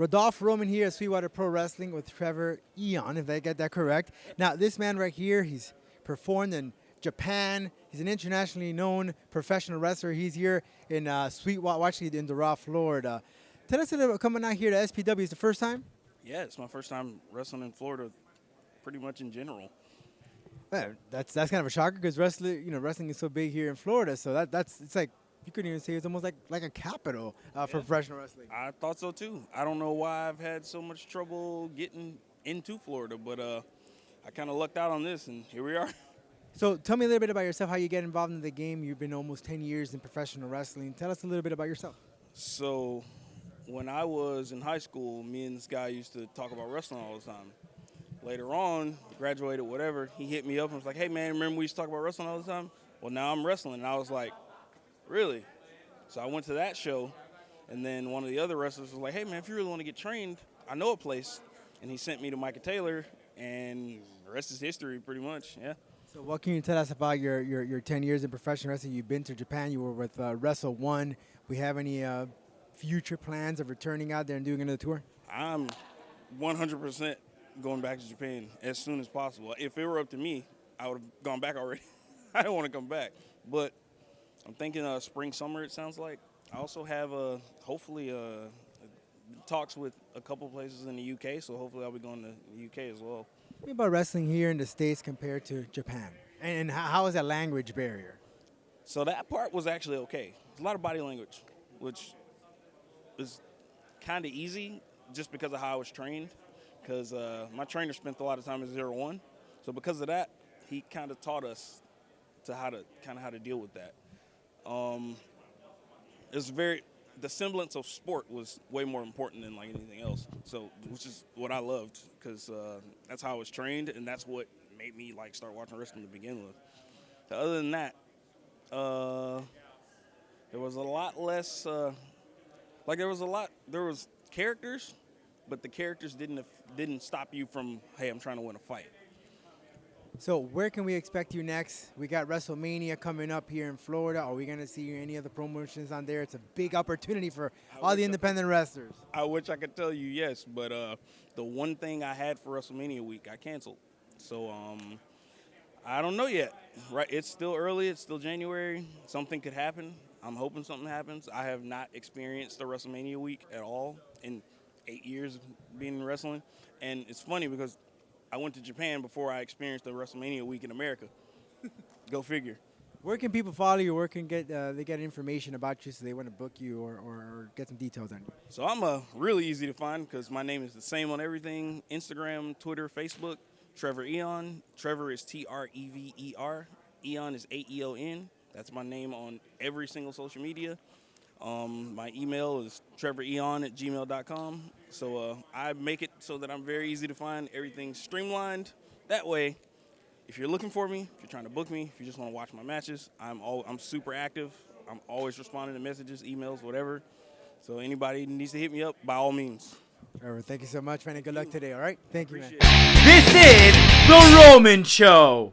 Rodolph Roman here at Sweetwater Pro Wrestling with Trever Aeon, if I get that correct. Now, this man right here, he's performed in Japan. He's an internationally known professional wrestler. He's here in Sweetwater, actually in Doral, Florida. Tell us a little about coming out here to SPW. Is the first time? Yeah, it's my first time wrestling in Florida, pretty much in general. That's kind of a shocker because wrestling is so big here in Florida. So it's like you couldn't even say it's almost like a capital for professional wrestling. I thought so too. I don't know why I've had so much trouble getting into Florida, but I kind of lucked out on this, and here we are. So tell me a little bit about yourself, how you get involved in the game. You've been almost 10 years in professional wrestling. Tell us a little bit about yourself. So when I was in high school, me and this guy used to talk about wrestling all the time. Later on, graduated, whatever, he hit me up and was like, hey, man, remember we used to talk about wrestling all the time? Well, now I'm wrestling. And I was like, really? So I went to that show, and then one of the other wrestlers was like, hey, man, if you really want to get trained, I know a place. And he sent me to Micah Taylor, and the rest is history pretty much, yeah. So what can you tell us about your 10 years in professional wrestling? You've been to Japan. You were with Wrestle 1. We have any future plans of returning out there and doing another tour? I'm 100% going back to Japan as soon as possible. If it were up to me, I would have gone back already. I don't want to come back. But I'm thinking spring, summer, it sounds like. I also have, hopefully, talks with a couple places in the UK, so hopefully I'll be going to the UK as well. Tell me about wrestling here in the States compared to Japan. And how is that language barrier? So that part was actually okay. There's a lot of body language, which is kind of easy just because of how I was trained. Because my trainer spent a lot of time at 0-1. So because of that, he kind of taught us how to deal with that. The semblance of sport was way more important than like anything else. So, which is what I loved, because that's how I was trained, and that's what made me like start watching wrestling to begin with. So other than that, there was a lot less. There was characters, but the characters didn't stop you from, hey, I'm trying to win a fight. So where can we expect you next? We got WrestleMania coming up here in Florida. Are we going to see any other promotions on there? It's a big opportunity for all the independent wrestlers. I wish I could tell you yes, but the one thing I had for WrestleMania week, I canceled. So I don't know yet. Right? It's still early. It's still January. Something could happen. I'm hoping something happens. I have not experienced the WrestleMania week at all in 8 years of being in wrestling. And it's funny because I went to Japan before I experienced the WrestleMania week in America. Go figure. Where can people follow you? Where can they get information about you so they want to book you or get some details on you? So I'm really easy to find because my name is the same on everything. Instagram, Twitter, Facebook. Trever Aeon. Trever is Trever. Aeon is Aeon. That's my name on every single social media. My email is treveraeon@gmail.com. So I make it so that I'm very easy to find. Everything's streamlined. That way, if you're looking for me, if you're trying to book me, if you just want to watch my matches, I'm super active. I'm always responding to messages, emails, whatever. So anybody needs to hit me up, by all means. Trevor, thank you so much, man, and good luck today, all right? Thank you, man. This is The Roman Show.